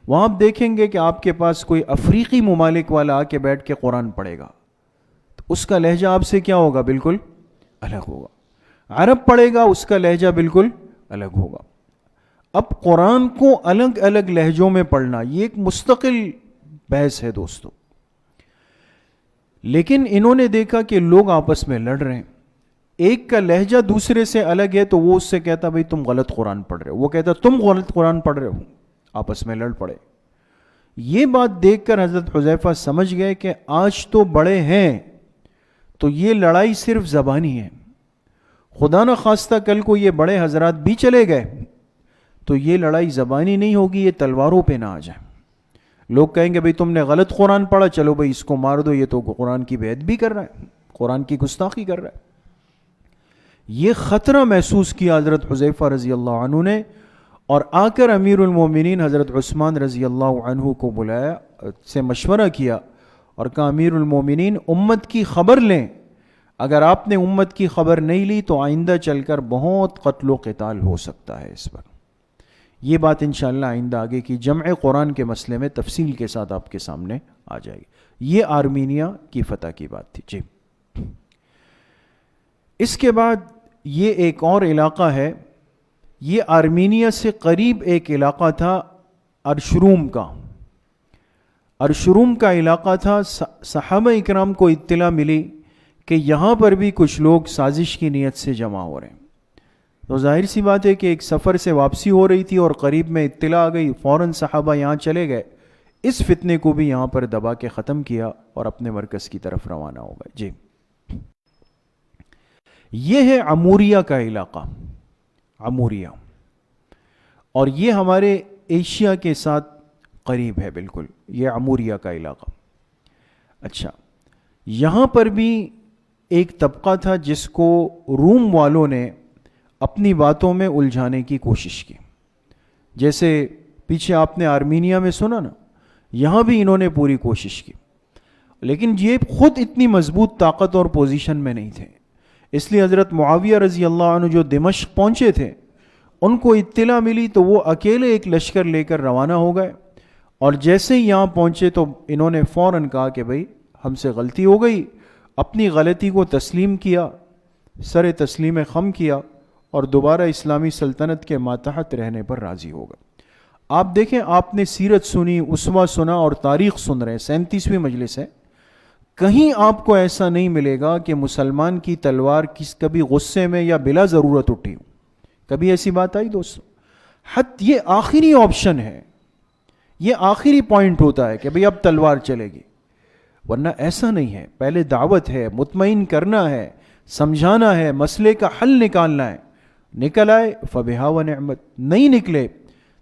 وہاں آپ دیکھیں گے کہ آپ کے پاس کوئی افریقی ممالک والا آ کے بیٹھ کے قرآن پڑھے گا تو اس کا لہجہ آپ سے کیا ہوگا؟ بالکل الگ ہوگا۔ عرب پڑھے گا، اس کا لہجہ بالکل الگ ہوگا۔ اب قرآن کو الگ الگ لہجوں میں پڑھنا یہ ایک مستقل بحث ہے دوستو، لیکن انہوں نے دیکھا کہ لوگ آپس میں لڑ رہے ہیں، ایک کا لہجہ دوسرے سے الگ ہے تو وہ اس سے کہتا بھئی تم غلط قرآن پڑھ رہے ہو، وہ کہتا تم غلط قرآن پڑھ رہے ہو، آپس میں لڑ پڑے۔ یہ بات دیکھ کر حضرت حذیفہ سمجھ گئے کہ آج تو بڑے ہیں تو یہ لڑائی صرف زبانی ہے، خدا نہ خواستہ کل کو یہ بڑے حضرات بھی چلے گئے تو یہ لڑائی زبانی نہیں ہوگی، یہ تلواروں پہ نہ آ جائے۔ لوگ کہیں گے بھئی تم نے غلط قرآن پڑھا، چلو بھئی اس کو مار دو، یہ تو قرآن کی بے ادبی کر رہا ہے، قرآن کی گستاخی کر رہا ہے۔ یہ خطرہ محسوس کیا حضرت حذیفہ رضی اللہ عنہ نے، اور آ کر امیر المومنین حضرت عثمان رضی اللہ عنہ کو بلایا، سے مشورہ کیا، اور کہا امیر المومنین امت کی خبر لیں، اگر آپ نے امت کی خبر نہیں لی تو آئندہ چل کر بہت قتل و قتال ہو سکتا ہے اس پر۔ یہ بات انشاءاللہ آئندہ آگے کی جمع قرآن کے مسئلے میں تفصیل کے ساتھ آپ کے سامنے آ جائے گی۔ یہ آرمینیا کی فتح کی بات تھی جی۔ اس کے بعد یہ ایک اور علاقہ ہے، یہ آرمینیا سے قریب ایک علاقہ تھا ارشروم کا۔ ارشروم کا علاقہ تھا، صحابہ اکرام کو اطلاع ملی کہ یہاں پر بھی کچھ لوگ سازش کی نیت سے جمع ہو رہے ہیں، تو ظاہر سی بات ہے کہ ایک سفر سے واپسی ہو رہی تھی اور قریب میں اطلاع آ گئی، فوراً صحابہ یہاں چلے گئے، اس فتنے کو بھی یہاں پر دبا کے ختم کیا اور اپنے مرکز کی طرف روانہ ہو گئے جی۔ یہ ہے عموریہ کا علاقہ، عموریہ، اور یہ ہمارے ایشیا کے ساتھ قریب ہے بالکل، یہ عموریہ کا علاقہ۔ اچھا، یہاں پر بھی ایک طبقہ تھا جس کو روم والوں نے اپنی باتوں میں الجھانے کی کوشش کی، جیسے پیچھے آپ نے آرمینیا میں سنا نا، یہاں بھی انہوں نے پوری کوشش کی، لیکن یہ خود اتنی مضبوط طاقت اور پوزیشن میں نہیں تھے، اس لیے حضرت معاویہ رضی اللہ عنہ جو دمشق پہنچے تھے، ان کو اطلاع ملی تو وہ اکیلے ایک لشکر لے کر روانہ ہو گئے، اور جیسے ہی یہاں پہنچے تو انہوں نے فوراً کہا کہ بھئی ہم سے غلطی ہو گئی، اپنی غلطی کو تسلیم کیا، سر تسلیم خم کیا، اور دوبارہ اسلامی سلطنت کے ماتحت رہنے پر راضی ہو گئے۔ آپ دیکھیں، آپ نے سیرت سنی، اسوہ سنا اور تاریخ سن رہے ہیں، 37ویں مجلس ہے، کہیں آپ کو ایسا نہیں ملے گا کہ مسلمان کی تلوار کبھی غصے میں یا بلا ضرورت اٹھی ہو، کبھی ایسی بات آئی دوستو؟ حد یہ آخری آپشن ہے، یہ آخری پوائنٹ ہوتا ہے کہ بھئی اب تلوار چلے گی، ورنہ ایسا نہیں ہے، پہلے دعوت ہے، مطمئن کرنا ہے، سمجھانا ہے، مسئلے کا حل نکالنا ہے، نکل آئے فبہا و نعمت، نہیں نکلے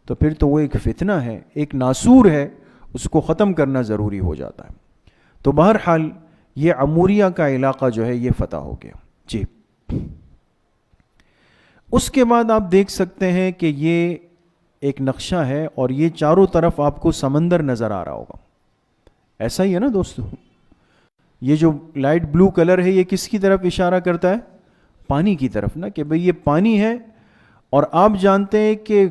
تو پھر تو وہ ایک فتنہ ہے، ایک ناسور ہے، اس کو ختم کرنا ضروری ہو جاتا ہے۔ تو بہرحال یہ عموریہ کا علاقہ جو ہے یہ فتح ہو گیا جی۔ اس کے بعد آپ دیکھ سکتے ہیں کہ یہ ایک نقشہ ہے اور یہ چاروں طرف آپ کو سمندر نظر آ رہا ہوگا، ایسا ہی ہے نا دوستو؟ یہ جو لائٹ بلو کلر ہے یہ کس کی طرف اشارہ کرتا ہے؟ پانی کی طرف نا، کہ بھئی یہ پانی ہے، اور آپ جانتے ہیں کہ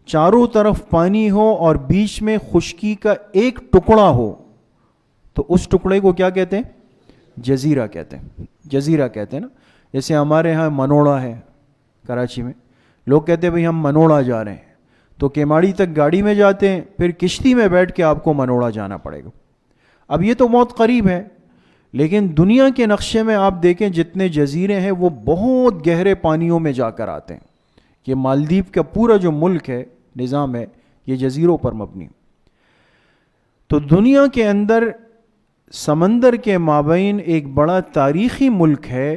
چاروں طرف پانی ہو اور بیچ میں خشکی کا ایک ٹکڑا ہو تو اس ٹکڑے کو کیا کہتے ہیں؟ جزیرہ کہتے ہیں، جزیرہ کہتے ہیں نا۔ جیسے ہمارے ہاں منوڑا ہے کراچی میں، لوگ کہتے ہیں بھئی ہم منوڑا جا رہے ہیں، تو کیماڑی تک گاڑی میں جاتے ہیں، پھر کشتی میں بیٹھ کے آپ کو منوڑا جانا پڑے گا۔ اب یہ تو بہت قریب ہے، لیکن دنیا کے نقشے میں آپ دیکھیں جتنے جزیرے ہیں وہ بہت گہرے پانیوں میں جا کر آتے ہیں۔ یہ مالدیپ کا پورا جو ملک ہے، نظام ہے، یہ جزیروں پر مبنی۔ تو دنیا کے اندر سمندر کے مابین ایک بڑا تاریخی ملک ہے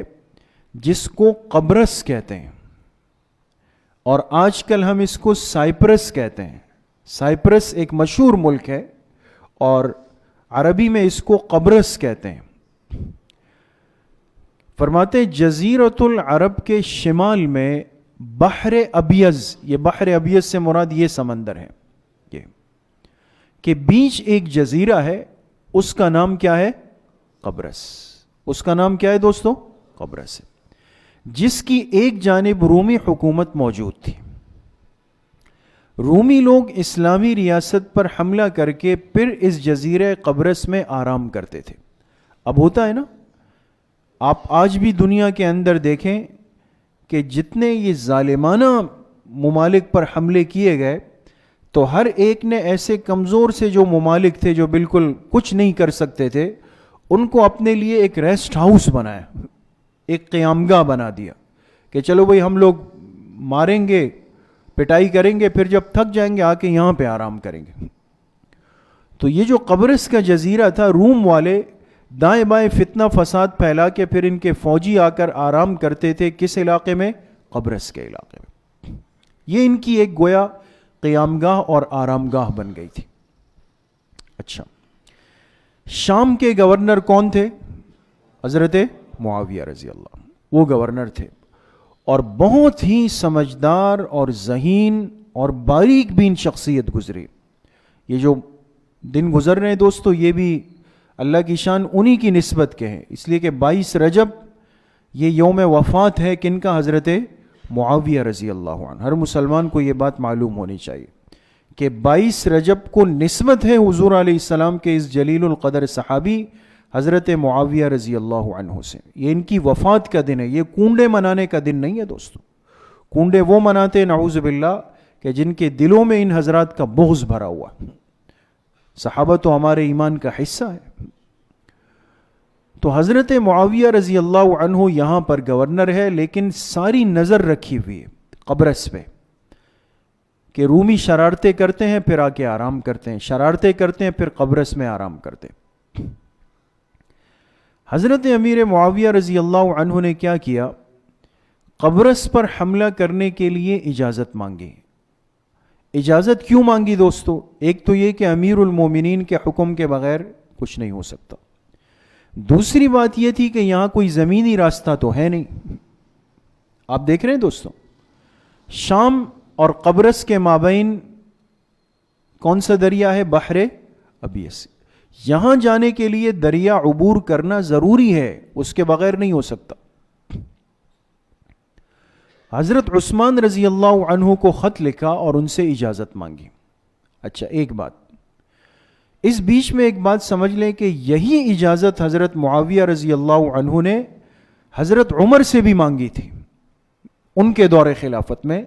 جس کو قبرص کہتے ہیں، اور آج کل ہم اس کو سائپرس کہتے ہیں۔ سائپرس ایک مشہور ملک ہے اور عربی میں اس کو قبرص کہتے ہیں۔ فرماتے جزیرۃ العرب کے شمال میں بحر ابیض، یہ بحر ابیض سے مراد یہ سمندر ہے، یہ کہ بیچ ایک جزیرہ ہے، اس کا نام کیا ہے؟ قبرص۔ اس کا نام کیا ہے دوستو؟ قبرص ہے، جس کی ایک جانب رومی حکومت موجود تھی۔ رومی لوگ اسلامی ریاست پر حملہ کر کے پھر اس جزیرہ قبرص میں آرام کرتے تھے۔ اب ہوتا ہے نا، آپ آج بھی دنیا کے اندر دیکھیں کہ جتنے یہ ظالمانہ ممالک پر حملے کیے گئے تو ہر ایک نے ایسے کمزور سے جو ممالک تھے جو بالکل کچھ نہیں کر سکتے تھے، ان کو اپنے لیے ایک ریسٹ ہاؤس بنایا، ایک قیامگاہ بنا دیا کہ چلو بھئی ہم لوگ ماریں گے، پٹائی کریں گے، پھر جب تھک جائیں گے آ کے یہاں پہ آرام کریں گے۔ تو یہ جو قبرص کا جزیرہ تھا، روم والے دائیں بائیں فتنہ فساد پھیلا کے پھر ان کے فوجی آ کر آرام کرتے تھے۔ کس علاقے میں؟ قبرص کے علاقے میں۔ یہ ان کی ایک گویا قیامگاہ اور آرام گاہ بن گئی تھی۔ اچھا، شام کے گورنر کون تھے؟ حضرت معاویہ رضی اللہ عنہ، وہ گورنر تھے، اور بہت ہی سمجھدار اور ذہین اور باریک بین شخصیت گزری۔ یہ جو دن گزر رہے ہیں دوستو، یہ بھی اللہ کی شان انہی کی نسبت کے ہیں، اس لیے کہ 22 رجب یہ یوم وفات ہے کن کا؟ حضرت معاویہ رضی اللہ عنہ۔ ہر مسلمان کو یہ بات معلوم ہونی چاہیے کہ 22 رجب کو نسبت ہے حضور علیہ السلام کے اس جلیل القدر صحابی حضرت معاویہ رضی اللہ عنہ سے۔ یہ ان کی وفات کا دن ہے، یہ کنڈے منانے کا دن نہیں ہے دوستو۔ کنڈے وہ مناتے نعوذ باللہ کہ جن کے دلوں میں ان حضرات کا بغض بھرا ہوا۔ صحابہ تو ہمارے ایمان کا حصہ ہے۔ تو حضرت معاویہ رضی اللہ عنہ یہاں پر گورنر ہے، لیکن ساری نظر رکھی ہوئی ہے قبرص پہ کہ رومی شرارتیں کرتے ہیں پھر آ کے آرام کرتے ہیں، شرارتیں کرتے ہیں پھر قبرص میں آرام کرتے ہیں۔ حضرت امیر معاویہ رضی اللہ عنہ نے کیا کیا؟ قبرص پر حملہ کرنے کے لیے اجازت مانگی۔ اجازت کیوں مانگی دوستو؟ ایک تو یہ کہ امیر المومنین کے حکم کے بغیر کچھ نہیں ہو سکتا، دوسری بات یہ تھی کہ یہاں کوئی زمینی راستہ تو ہے نہیں۔ آپ دیکھ رہے ہیں دوستو، شام اور قبرص کے مابین کون سا دریا ہے؟ بحر ابیس۔ یہاں جانے کے لیے دریا عبور کرنا ضروری ہے، اس کے بغیر نہیں ہو سکتا۔ حضرت عثمان رضی اللہ عنہ کو خط لکھا اور ان سے اجازت مانگی۔ اچھا ایک بات اس بیچ میں ایک بات سمجھ لیں کہ یہی اجازت حضرت معاویہ رضی اللہ عنہ نے حضرت عمر سے بھی مانگی تھی ان کے دور خلافت میں،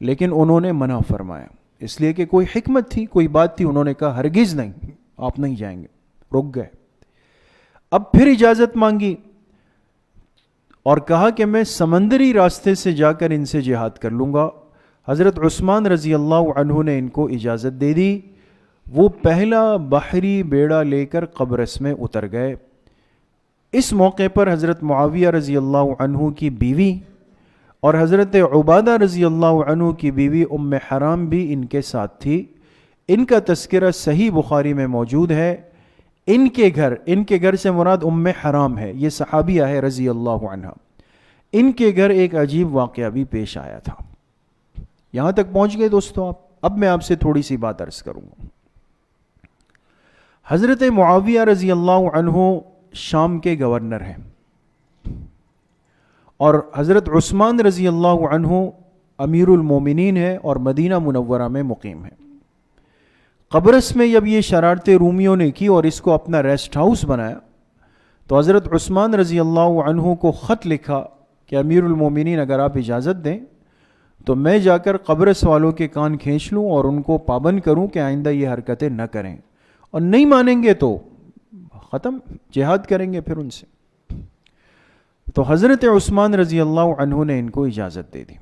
لیکن انہوں نے منع فرمایا، اس لیے کہ کوئی حکمت تھی، کوئی بات تھی، انہوں نے کہا ہرگز نہیں، آپ نہیں جائیں گے، رک گئے۔ اب پھر اجازت مانگی اور کہا کہ میں سمندری راستے سے جا کر ان سے جہاد کر لوں گا۔ حضرت عثمان رضی اللہ عنہ نے ان کو اجازت دے دی، وہ پہلا بحری بیڑا لے کر قبرص میں اتر گئے۔ اس موقع پر حضرت معاویہ رضی اللہ عنہ کی بیوی اور حضرت عبادہ رضی اللہ عنہ کی بیوی ام حرام بھی ان کے ساتھ تھی۔ ان کا تذکرہ صحیح بخاری میں موجود ہے۔ ان کے گھر سے مراد ام حرام ہے، یہ صحابیہ ہے رضی اللہ عنہ۔ ان کے گھر ایک عجیب واقعہ بھی پیش آیا تھا۔ یہاں تک پہنچ گئے دوستو آپ؟ اب میں آپ سے تھوڑی سی بات عرض کروں گا۔ حضرت معاویہ رضی اللہ عنہ شام کے گورنر ہیں اور حضرت عثمان رضی اللہ عنہ امیر المومنین ہے اور مدینہ منورہ میں مقیم ہے۔ قبرص میں جب یہ شرارتیں رومیوں نے کی اور اس کو اپنا ریسٹ ہاؤس بنایا تو حضرت عثمان رضی اللہ عنہ کو خط لکھا کہ امیر المومنین اگر آپ اجازت دیں تو میں جا کر قبرص والوں کے کان کھینچ لوں اور ان کو پابند کروں کہ آئندہ یہ حرکتیں نہ کریں، اور نہیں مانیں گے تو ختم، جہاد کریں گے پھر ان سے۔ تو حضرت عثمان رضی اللہ عنہ نے ان کو اجازت دے دی۔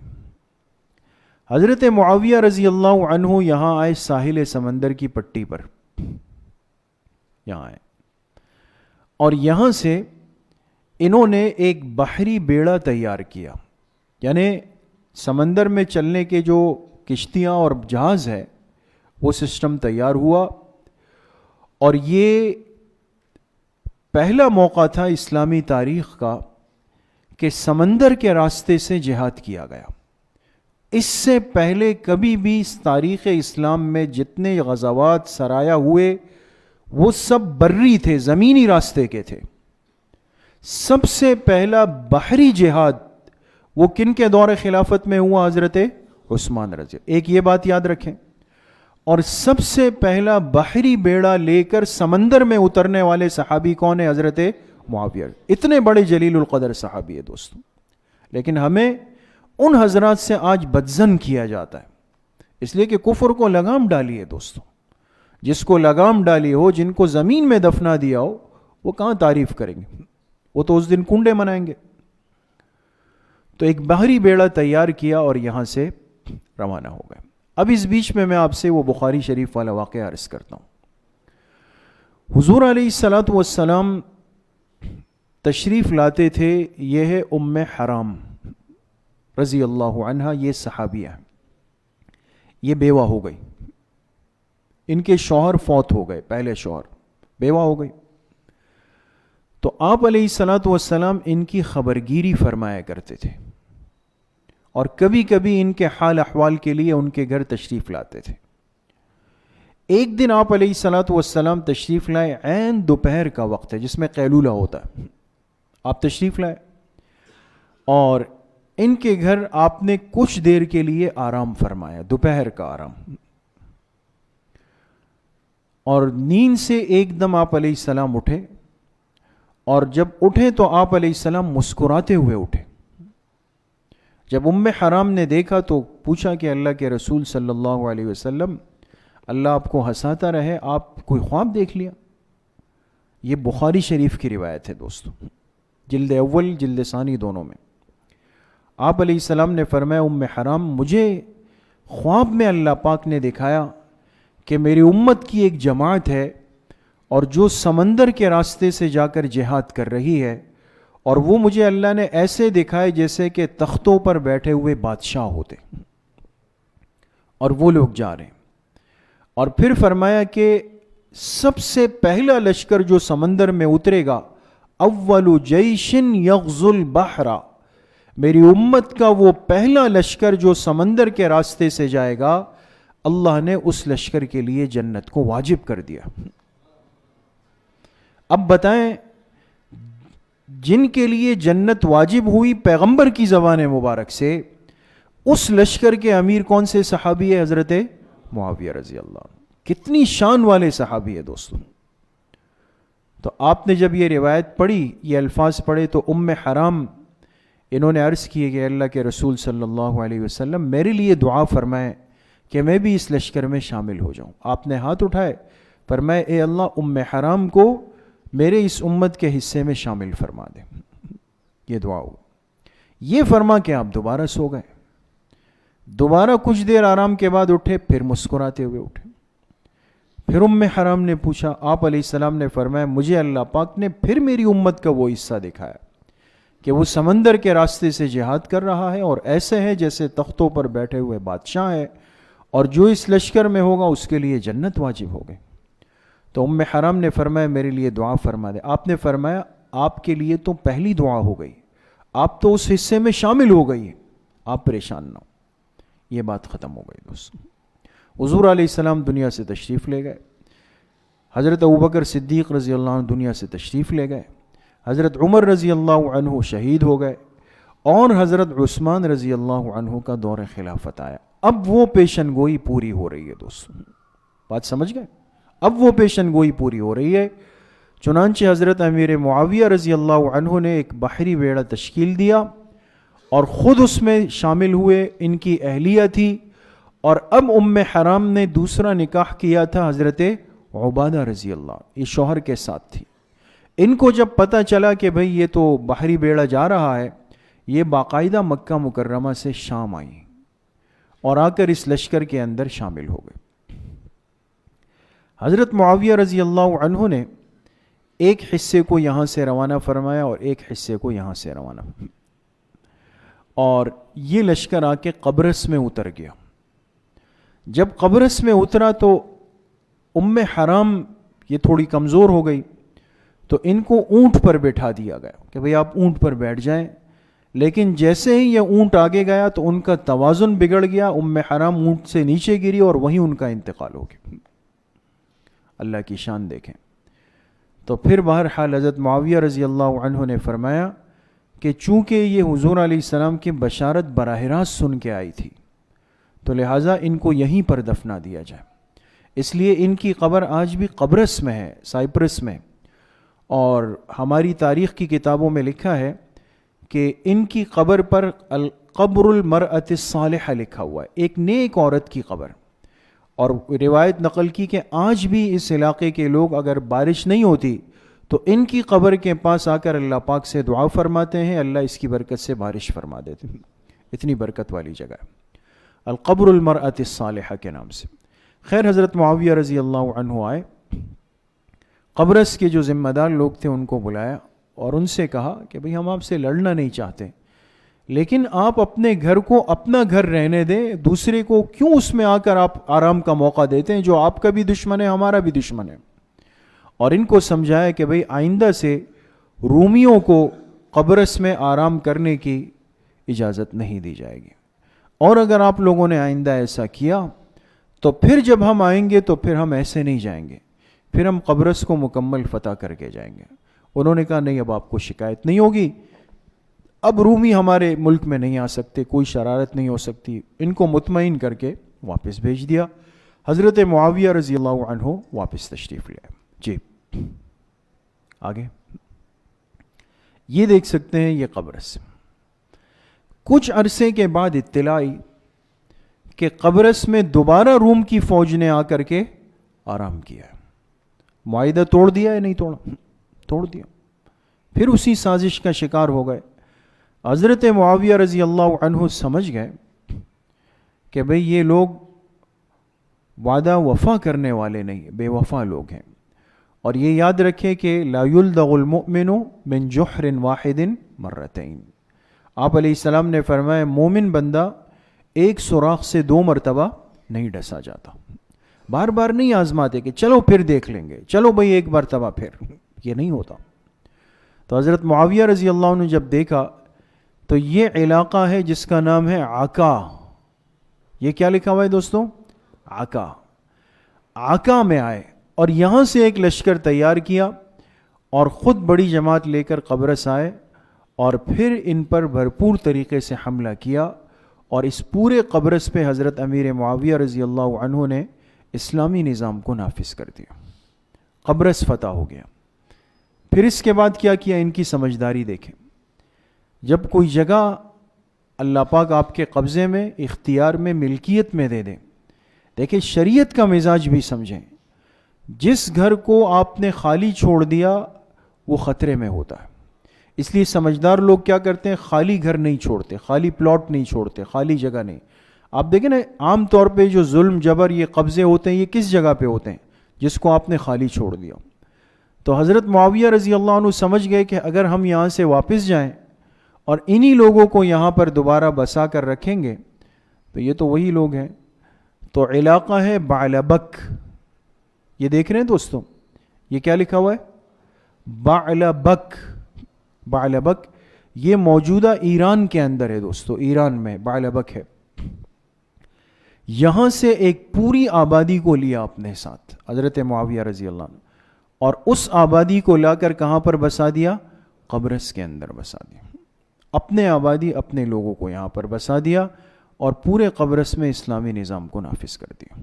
حضرت معاویہ رضی اللہ عنہ یہاں آئے ساحل سمندر کی پٹی پر، یہاں آئے اور یہاں سے انہوں نے ایک بحری بیڑا تیار کیا، یعنی سمندر میں چلنے کے جو کشتیاں اور جہاز ہے وہ سسٹم تیار ہوا، اور یہ پہلا موقع تھا اسلامی تاریخ کا کہ سمندر کے راستے سے جہاد کیا گیا۔ اس سے پہلے کبھی بھی تاریخ اسلام میں جتنے غزوات سرایہ ہوئے وہ سب بری تھے، زمینی راستے کے تھے۔ سب سے پہلا بحری جہاد وہ کن کے دور خلافت میں ہوا؟ حضرت عثمان رضی۔ ایک یہ بات یاد رکھیں، اور سب سے پہلا بحری بیڑا لے کر سمندر میں اترنے والے صحابی کون ہے؟ حضرت معاویہ۔ اتنے بڑے جلیل القدر صحابی ہے دوستوں، لیکن ہمیں ان حضرات سے آج بدظن کیا جاتا ہے، اس لیے کہ کفر کو لگام ڈالی ہے دوستوں۔ جس کو لگام ڈالی ہو، جن کو زمین میں دفنا دیا ہو، وہ کہاں تعریف کریں گے؟ وہ تو اس دن کنڈے منائیں گے۔ تو ایک بحری بیڑا تیار کیا اور یہاں سے روانہ ہو گئے۔ اب اس بیچ میں آپ سے وہ بخاری شریف والا واقعہ عرض کرتا ہوں۔ حضور علیہ الصلاۃ والسلام تشریف لاتے تھے، یہ ہے ام حرام رضی اللہ عنہا، یہ صحابیہ ہیں، یہ بیوہ ہو گئی، ان کے شوہر فوت ہو گئے، پہلے شوہر، بیوہ ہو گئی۔ تو آپ علیہ الصلاۃ والسلام ان کی خبرگیری فرمایا کرتے تھے اور کبھی کبھی ان کے حال احوال کے لیے ان کے گھر تشریف لاتے تھے۔ ایک دن آپ علیہ الصلوۃ والسلام تشریف لائے، عین دوپہر کا وقت ہے جس میں قیلولہ ہوتا ہے، آپ تشریف لائے اور ان کے گھر آپ نے کچھ دیر کے لیے آرام فرمایا، دوپہر کا آرام، اور نیند سے ایک دم آپ علیہ السلام اٹھے، اور جب اٹھے تو آپ علیہ السلام مسکراتے ہوئے اٹھے۔ جب ام حرام نے دیکھا تو پوچھا کہ اللہ کے رسول صلی اللہ علیہ وسلم، اللہ آپ کو ہنساتا رہے، آپ کوئی خواب دیکھ لیا؟ یہ بخاری شریف کی روایت ہے دوستو، جلد اول جلد ثانی دونوں میں۔ آپ علیہ السلام نے فرمایا، ام حرام مجھے خواب میں اللہ پاک نے دکھایا کہ میری امت کی ایک جماعت ہے اور جو سمندر کے راستے سے جا کر جہاد کر رہی ہے، اور وہ مجھے اللہ نے ایسے دکھائے جیسے کہ تختوں پر بیٹھے ہوئے بادشاہ ہوتے، اور وہ لوگ جا رہے ہیں۔ اور پھر فرمایا کہ سب سے پہلا لشکر جو سمندر میں اترے گا، اول جیش یغزو البحر، میری امت کا وہ پہلا لشکر جو سمندر کے راستے سے جائے گا، اللہ نے اس لشکر کے لیے جنت کو واجب کر دیا۔ اب بتائیں، جن کے لیے جنت واجب ہوئی پیغمبر کی زبان مبارک سے، اس لشکر کے امیر کون سے صحابی ہے؟ حضرت معاویہ رضی اللہ عنہ۔ کتنی شان والے صحابی ہے دوستوں۔ تو آپ نے جب یہ روایت پڑھی، یہ الفاظ پڑھے، تو ام حرام انہوں نے عرض کی کہ اللہ کے رسول صلی اللہ علیہ وسلم میرے لیے دعا فرمائیں کہ میں بھی اس لشکر میں شامل ہو جاؤں۔ آپ نے ہاتھ اٹھائے، فرمائے اے اللہ ام حرام کو میرے اس امت کے حصے میں شامل فرما دے۔ یہ دعا ہو، یہ فرما کہ آپ دوبارہ سو گئے، دوبارہ کچھ دیر آرام کے بعد اٹھے، پھر مسکراتے ہوئے اٹھے۔ پھر ام حرام نے پوچھا، آپ علیہ السلام نے فرمایا مجھے اللہ پاک نے پھر میری امت کا وہ حصہ دکھایا کہ وہ سمندر کے راستے سے جہاد کر رہا ہے، اور ایسے ہے جیسے تختوں پر بیٹھے ہوئے بادشاہ ہے، اور جو اس لشکر میں ہوگا اس کے لیے جنت واجب ہو گئی۔ تو ام حرام نے فرمایا میرے لیے دعا فرما دے۔ آپ نے فرمایا آپ کے لیے تو پہلی دعا ہو گئی، آپ تو اس حصے میں شامل ہو گئی، آپ پریشان نہ ہو۔ یہ بات ختم ہو گئی دوستوں۔ حضور علیہ السلام دنیا سے تشریف لے گئے، حضرت ابوبکر صدیق رضی اللہ عنہ دنیا سے تشریف لے گئے، حضرت عمر رضی اللہ عنہ شہید ہو گئے، اور حضرت عثمان رضی اللہ عنہ کا دور خلافت آیا۔ اب وہ پیشن گوئی پوری ہو رہی ہے دوستوں، بات سمجھ گئے؟ اب وہ پیشن گوئی پوری ہو رہی ہے۔ چنانچہ حضرت امیر معاویہ رضی اللہ عنہ نے ایک بحری بیڑا تشکیل دیا اور خود اس میں شامل ہوئے، ان کی اہلیہ تھی، اور اب ام حرام نے دوسرا نکاح کیا تھا حضرت عبادہ رضی اللہ، یہ شوہر کے ساتھ تھی۔ ان کو جب پتہ چلا کہ بھئی یہ تو بحری بیڑا جا رہا ہے، یہ باقاعدہ مکہ مکرمہ سے شام آئیں اور آ کر اس لشکر کے اندر شامل ہو گئے۔ حضرت معاویہ رضی اللہ عنہ نے ایک حصے کو یہاں سے روانہ فرمایا اور ایک حصے کو یہاں سے روانہ، اور یہ لشکر آ کے قبرص میں اتر گیا۔ جب قبرص میں اترا تو ام حرام یہ تھوڑی کمزور ہو گئی، تو ان کو اونٹ پر بٹھا دیا گیا کہ بھئی آپ اونٹ پر بیٹھ جائیں، لیکن جیسے ہی یہ اونٹ آگے گیا تو ان کا توازن بگڑ گیا، ام حرام اونٹ سے نیچے گری اور وہیں ان کا انتقال ہو گیا۔ اللہ کی شان دیکھیں۔ تو پھر بہرحال حضرت معاویہ رضی اللہ عنہ نے فرمایا کہ چونکہ یہ حضور علیہ السلام کی بشارت براہ راست سن کے آئی تھی، تو لہٰذا ان کو یہیں پر دفنا دیا جائے۔ اس لیے ان کی قبر آج بھی قبرص میں ہے، سائپرس میں، اور ہماری تاریخ کی کتابوں میں لکھا ہے کہ ان کی قبر پر القبر المرأة الصالحہ لکھا ہوا ہے، ایک نیک عورت کی قبر۔ اور روایت نقل کی کہ آج بھی اس علاقے کے لوگ اگر بارش نہیں ہوتی تو ان کی قبر کے پاس آ کر اللہ پاک سے دعا فرماتے ہیں، اللہ اس کی برکت سے بارش فرما دیتے ہیں۔ اتنی برکت والی جگہ ہے، القبر المرأة الصالحہ کے نام سے۔ خیر، حضرت معاویہ رضی اللہ عنہ آئے، قبرص کے جو ذمہ دار لوگ تھے ان کو بلایا اور ان سے کہا کہ بھئی ہم آپ سے لڑنا نہیں چاہتے، لیکن آپ اپنے گھر کو اپنا گھر رہنے دیں، دوسرے کو کیوں اس میں آ کر آپ آرام کا موقع دیتے ہیں؟ جو آپ کا بھی دشمن ہے ہمارا بھی دشمن ہے۔ اور ان کو سمجھایا کہ بھئی آئندہ سے رومیوں کو قبرص میں آرام کرنے کی اجازت نہیں دی جائے گی، اور اگر آپ لوگوں نے آئندہ ایسا کیا تو پھر جب ہم آئیں گے تو پھر ہم ایسے نہیں جائیں گے، پھر ہم قبرص کو مکمل فتح کر کے جائیں گے۔ انہوں نے کہا نہیں، اب آپ کو شکایت نہیں ہوگی، اب رومی ہمارے ملک میں نہیں آ سکتے، کوئی شرارت نہیں ہو سکتی۔ ان کو مطمئن کر کے واپس بھیج دیا۔ حضرت معاویہ رضی اللہ عنہ واپس تشریف لے آئے۔ جی آگے یہ دیکھ سکتے ہیں، یہ قبرص۔ کچھ عرصے کے بعد اطلاع آئی کہ قبرص میں دوبارہ روم کی فوج نے آ کر کے آرام کیا ہے۔ معاہدہ توڑ دیا ہے؟ نہیں توڑا، توڑ دیا۔ پھر اسی سازش کا شکار ہو گئے۔ حضرت معاویہ رضی اللہ عنہ سمجھ گئے کہ بھئی یہ لوگ وعدہ وفا کرنے والے نہیں، بے وفا لوگ ہیں۔ اور یہ یاد رکھیں کہ لا یلدغ المؤمن من جحر واحد مرتين۔ آپ علیہ السلام نے فرمایا مومن بندہ ایک سوراخ سے 2 مرتبہ نہیں ڈسا جاتا۔ بار بار نہیں آزماتے کہ چلو پھر دیکھ لیں گے، چلو بھئی ایک مرتبہ پھر، یہ نہیں ہوتا۔ تو حضرت معاویہ رضی اللہ عنہ جب دیکھا تو یہ علاقہ ہے جس کا نام ہے عکا۔ یہ کیا لکھا ہوا ہے دوستوں؟ عکا۔ عکا میں آئے اور یہاں سے ایک لشکر تیار کیا اور خود بڑی جماعت لے کر قبرص آئے اور پھر ان پر بھرپور طریقے سے حملہ کیا، اور اس پورے قبرص پہ حضرت امیر معاویہ رضی اللہ عنہ نے اسلامی نظام کو نافذ کر دیا۔ قبرص فتح ہو گیا۔ پھر اس کے بعد کیا کیا، ان کی سمجھداری دیکھیں۔ جب کوئی جگہ اللہ پاک آپ کے قبضے میں، اختیار میں، ملکیت میں دے دیں، دیکھیں شریعت کا مزاج بھی سمجھیں۔ جس گھر کو آپ نے خالی چھوڑ دیا وہ خطرے میں ہوتا ہے، اس لیے سمجھدار لوگ کیا کرتے ہیں، خالی گھر نہیں چھوڑتے، خالی پلاٹ نہیں چھوڑتے، خالی جگہ نہیں۔ آپ دیکھیں نا عام طور پہ جو ظلم جبر یہ قبضے ہوتے ہیں یہ کس جگہ پہ ہوتے ہیں؟ جس کو آپ نے خالی چھوڑ دیا۔ تو حضرت معاویہ رضی اللہ عنہ سمجھ گئے کہ اگر ہم یہاں سے واپس جائیں اور انہی لوگوں کو یہاں پر دوبارہ بسا کر رکھیں گے تو یہ تو وہی لوگ ہیں۔ تو علاقہ ہے بعلبک، یہ دیکھ رہے ہیں دوستوں، یہ کیا لکھا ہوا ہے؟ بعلبک۔ بعلبک یہ موجودہ ایران کے اندر ہے دوستو، ایران میں بعلبک ہے۔ یہاں سے ایک پوری آبادی کو لیا اپنے ساتھ حضرت معاویہ رضی اللہ عنہ، اور اس آبادی کو لا کر کہاں پر بسا دیا؟ قبرص کے اندر بسا دیا۔ اپنے آبادی، اپنے لوگوں کو یہاں پر بسا دیا اور پورے قبرص میں اسلامی نظام کو نافذ کر دیا۔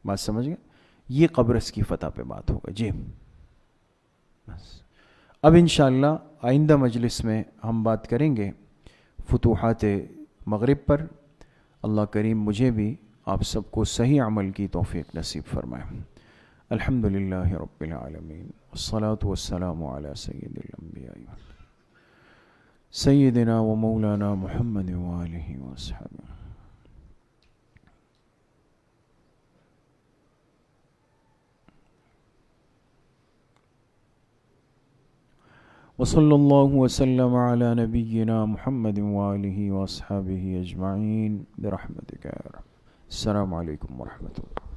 بات سمجھ گئے؟ یہ قبرص کی فتح پہ بات ہوگا۔ جی بس اب انشاءاللہ آئندہ مجلس میں ہم بات کریں گے فتوحات مغرب پر۔ اللہ کریم مجھے بھی آپ سب کو صحیح عمل کی توفیق نصیب فرمائے۔ الحمدللہ رب العالمین، والصلاة والسلام علی سید الانبیاء سیدنا و مولانا محمد وآلہ وصحبہ۔ وصلی اللہ وسلم علی نبینا محمد وآلہ وصحبہ اجمعین برحمتک یا رب۔ السلام علیکم ورحمۃ اللہ۔